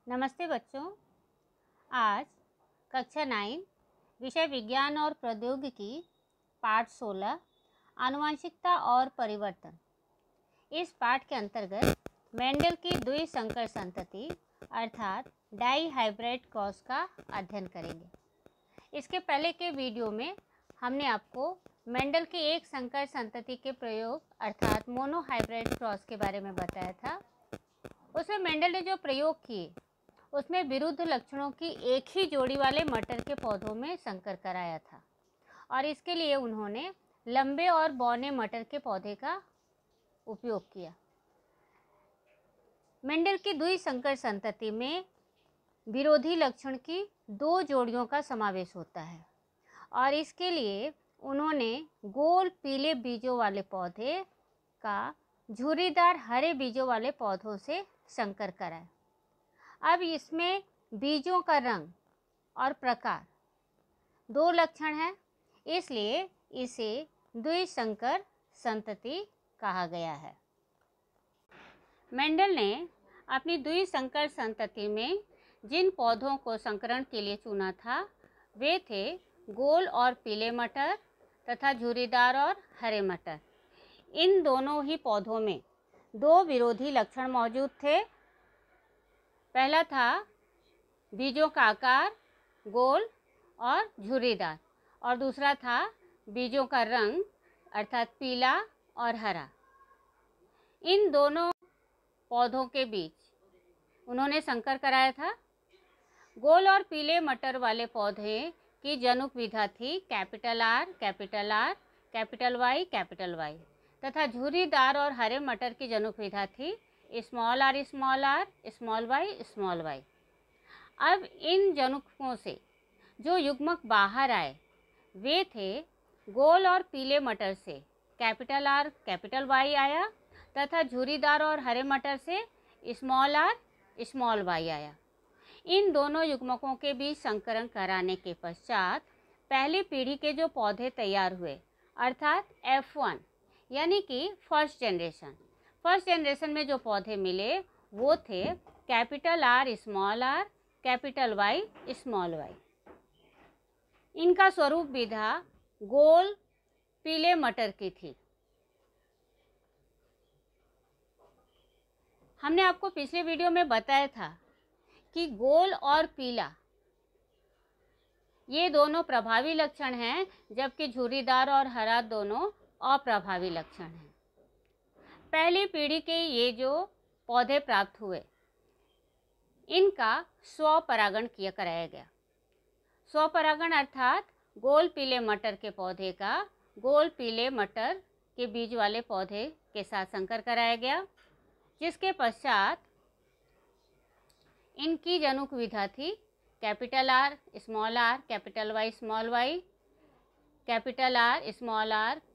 नमस्ते बच्चों। आज कक्षा 9 विषय विज्ञान और प्रौद्योगिकी पाठ 16 आनुवंशिकता और परिवर्तन, इस पाठ के अंतर्गत मेंडल की द्विसंकर संतति अर्थात डाई हाइब्रिड क्रॉस का अध्ययन करेंगे। इसके पहले के वीडियो में हमने आपको मेंडल की एक संकर संतति के प्रयोग अर्थात मोनो हाइब्रिड क्रॉस के बारे में बताया था। उसमें मेंडल ने जो प्रयोग किए उसमें विरुद्ध लक्षणों की एक ही जोड़ी वाले मटर के पौधों में संकर कराया था और इसके लिए उन्होंने लंबे और बौने मटर के पौधे का उपयोग किया। मेंडल की द्विसंकर संतति में विरोधी लक्षण की दो जोड़ियों का समावेश होता है और इसके लिए उन्होंने गोल पीले बीजों वाले पौधे का झुर्रीदार हरे बीजों वाले पौधों से संकर कराया। अब इसमें बीजों का रंग और प्रकार दो लक्षण हैं, इसलिए इसे द्विसंकर संतति कहा गया है। मेंडल ने अपनी द्विसंकर संतति में जिन पौधों को संकरण के लिए चुना था वे थे गोल और पीले मटर तथा झुर्रीदार और हरे मटर। इन दोनों ही पौधों में दो विरोधी लक्षण मौजूद थे। पहला था बीजों का आकार गोल और झुर्रीदार और दूसरा था बीजों का रंग अर्थात पीला और हरा। इन दोनों पौधों के बीच उन्होंने संकर कराया था। गोल और पीले मटर वाले पौधे की जनुक विधा थी capital R capital R capital Y तथा झुर्रीदार और हरे मटर की जनुक विधा थी स्मॉल आर स्मॉल वाई। अब इन जनुकों से जो युग्मक बाहर आए वे थे गोल और पीले मटर से कैपिटल आर कैपिटल वाई आया तथा झुर्रीदार और हरे मटर से स्मॉल आर स्मॉल वाई आया। इन दोनों युग्मकों के बीच संकरण कराने के पश्चात पहली पीढ़ी के जो पौधे तैयार हुए अर्थात F1 यानी कि फर्स्ट जनरेशन में जो पौधे मिले वो थे capital R capital Y small Y. इनका स्वरूप विधा गोल पीले मटर की थी। हमने आपको पिछले वीडियो में बताया था कि गोल और पीला ये दोनों प्रभावी लक्षण हैं जबकि झुर्रीदार और हरा दोनों अप्रभावी लक्षण हैं। पहली पीढ़ी के ये जो पौधे प्राप्त हुए इनका स्वपरागण कराया गया। स्वपरागण अर्थात गोल पीले मटर के पौधे का गोल पीले मटर के बीज वाले पौधे के साथ संकर कराया गया, जिसके पश्चात इनकी जनुक विधा थी capital R capital Y capital R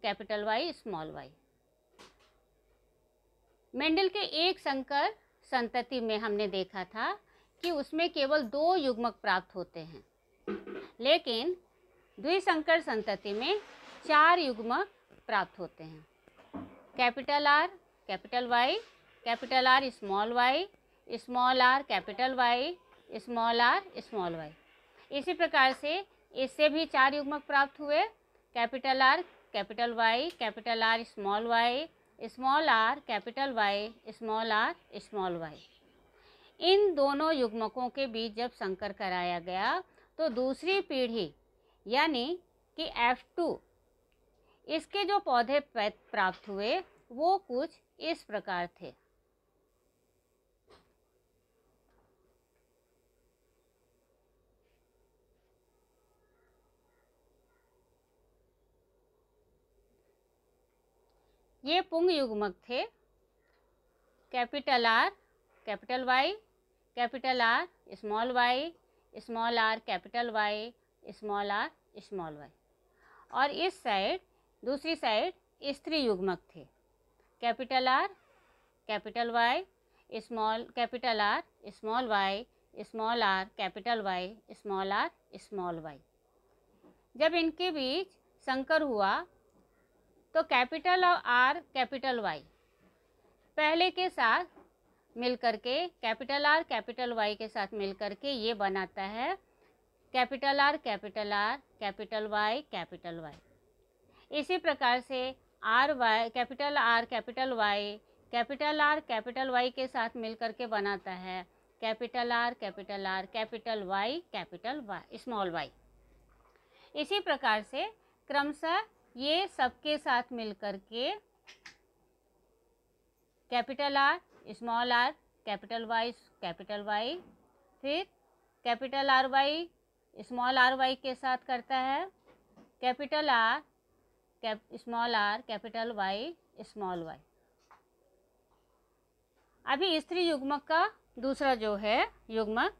capital Y small Y. Mendel के एक संकर संतति में हमने देखा था कि उसमें केवल दो युग्मक प्राप्त होते हैं, लेकिन द्विसंकर संतति में 4 युग्मक प्राप्त होते हैं। Capital R capital Y small R capital Y small Y. इसी प्रकार से इससे भी 4 युग्मक प्राप्त हुए capital R capital Y small R capital Y small Y. इन दोनों युग्मकों के बीच जब संकर कराया गया तो दूसरी पीढ़ी यानी कि F2 इसके जो पौधे प्राप्त हुए वो कुछ इस प्रकार थे। ये पुंग युग्मक थे capital R capital Y small R capital Y small Y. और इस साइड दूसरी साइड स्त्री युग्मक थे capital R capital Y capital R small R capital Y small Y. जब इनके बीच संकर हुआ तो कैपिटल आर कैपिटल वाई पहले के साथ मिलकर के कैपिटल आर कैपिटल वाई के साथ मिलकर के ये बनाता है capital R capital R capital Y capital Y. इसी प्रकार से R Y capital R capital Y capital R capital Y के साथ मिलकर के बनाता है capital R capital Y small Y. इसी प्रकार से क्रमशः ये सबके साथ मिलकर के कैपिटल आर कैपिटल वाई, फिर capital R Y small R Y के साथ करता है capital R capital Y small Y. अभी स्त्री युग्मक का दूसरा जो है युग्मक,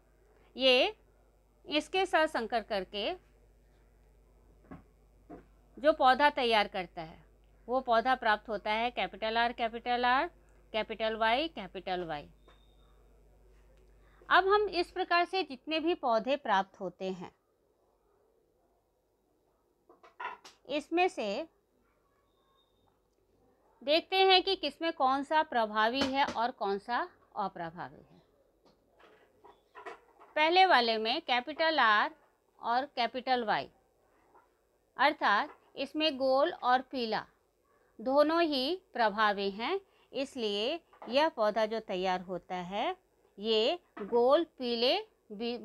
ये इसके साथ संकर करके जो पौधा तैयार करता है वो पौधा प्राप्त होता है कैपिटल आर कैपिटल वाई। अब हम इस प्रकार से जितने भी पौधे प्राप्त होते हैं इसमें से देखते हैं कि किसमें कौन सा प्रभावी है और कौन सा अप्रभावी है। पहले वाले में कैपिटल आर और कैपिटल वाई, अर्थात इसमें गोल और पीला दोनों ही प्रभावी हैं, इसलिए यह पौधा जो तैयार होता है ये गोल पीले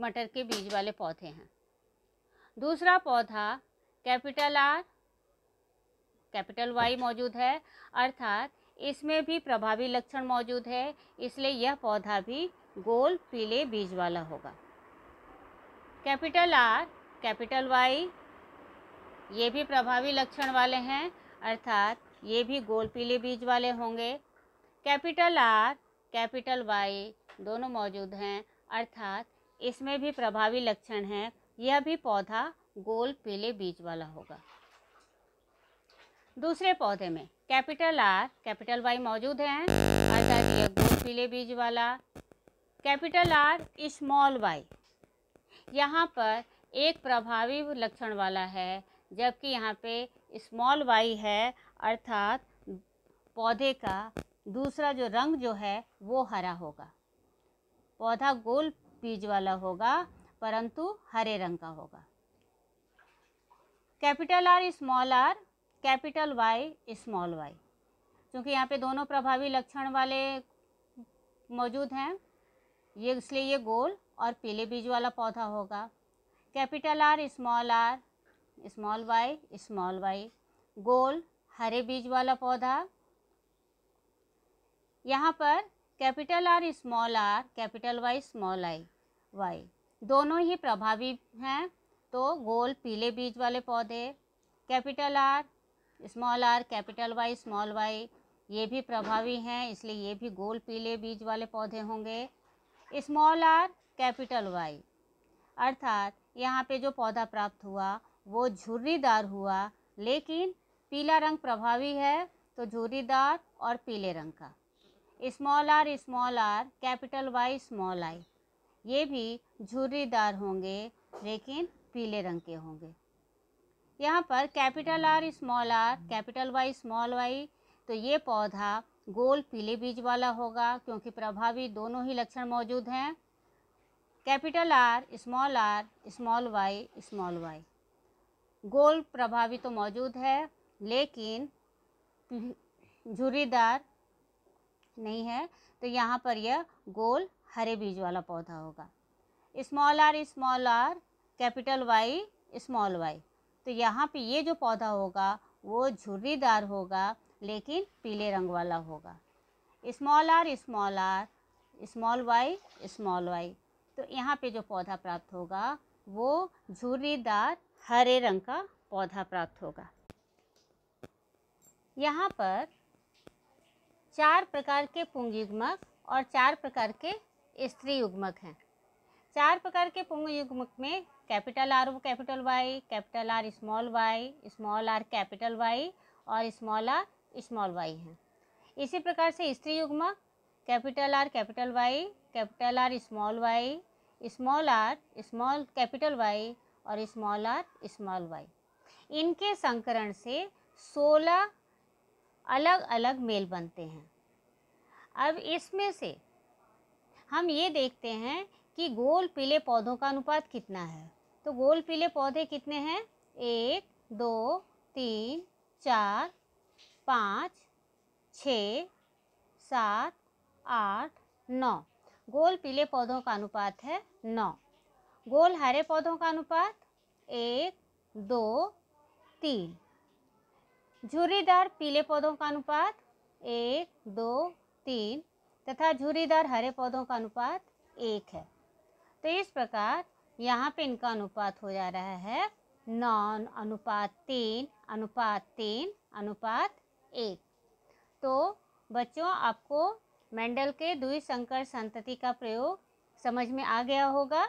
मटर के बीज वाले पौधे हैं। दूसरा पौधा कैपिटल आर कैपिटल वाई मौजूद है, अर्थात इसमें भी प्रभावी लक्षण मौजूद है, इसलिए यह पौधा भी गोल पीले बीज वाला होगा। कैपिटल आर कैपिटल वाई ये भी प्रभावी लक्षण वाले हैं, अर्थात ये भी गोल पीले बीज वाले होंगे। कैपिटल आर कैपिटल वाई दोनों मौजूद हैं, अर्थात इसमें भी प्रभावी लक्षण हैं, यह भी पौधा गोल पीले बीज वाला होगा। दूसरे पौधे में कैपिटल आर कैपिटल वाई मौजूद हैं, अर्थात यह गोल पीले बीज वाला। कैपिटल आर स्मॉल वाई यहाँ पर एक प्रभावी लक्षण वाला है, जबकि यहाँ पे स्मॉल वाई है, अर्थात पौधे का दूसरा जो रंग जो है वो हरा होगा। पौधा गोल बीज वाला होगा परंतु हरे रंग का होगा। Capital R capital Y small Y, क्योंकि यहाँ पे दोनों प्रभावी लक्षण वाले मौजूद हैं, ये इसलिए ये गोल और पीले बीज वाला पौधा होगा। कैपिटल आर स्मॉल वाई गोल हरे बीज वाला पौधा। यहाँ पर capital R capital Y small Y दोनों ही प्रभावी हैं, तो गोल पीले बीज वाले पौधे। Capital R capital Y small Y ये भी प्रभावी हैं, इसलिए ये भी गोल पीले बीज वाले पौधे होंगे। स्मॉल आर कैपिटल वाई, अर्थात यहाँ पे जो पौधा प्राप्त हुआ वो झुर्रीदार हुआ, लेकिन पीला रंग प्रभावी है तो झुर्रीदार और पीले रंग का। Small R capital Y small I ये भी झुर्रीदार होंगे लेकिन पीले रंग के होंगे। यहाँ पर capital R capital Y small Y, तो ये पौधा गोल पीले बीज वाला होगा, क्योंकि प्रभावी दोनों ही लक्षण मौजूद हैं। कैपिटल आर स्मॉल वाई गोल प्रभावी तो मौजूद है लेकिन झुर्रीदार नहीं है, तो यहाँ पर यह गोल हरे बीज वाला पौधा होगा। Small R capital Y small Y, तो यहाँ पे ये जो पौधा होगा वो झुर्रीदार होगा लेकिन पीले रंग वाला होगा। स्मॉल आर स्मॉल वाई, तो यहाँ पे जो पौधा प्राप्त होगा वो झुर्रीदार हरे रंग का पौधा प्राप्त होगा। यहाँ पर 4 प्रकार के पुंग युग्मक और 4 प्रकार के स्त्री युग्मक हैं। 4 प्रकार के पुंग युग्मक में capital R capital Y small R capital Y और स्मॉल वाई हैं। इसी प्रकार से स्त्री युग्मक capital R capital Y small R small capital Y और स्मॉल वाई। इनके संकरण से 16 अलग अलग मेल बनते हैं। अब इसमें से हम ये देखते हैं कि गोल पीले पौधों का अनुपात कितना है। तो गोल पीले पौधे कितने हैं? 1, 2, 3, 4, 5, 6, 7, 8, 9। गोल पीले पौधों का अनुपात है 9। गोल हरे पौधों का अनुपात 1, 2, 3। झुर्रीदार पीले पौधों का अनुपात 1, 2, 3 तथा झुर्रीदार हरे पौधों का अनुपात 1 है। तो इस प्रकार यहाँ पे इनका अनुपात हो जा रहा है 9 अनुपात 3 अनुपात 3 अनुपात 1। तो बच्चों, आपको मेंडल के द्विसंकर संतति का प्रयोग समझ में आ गया होगा।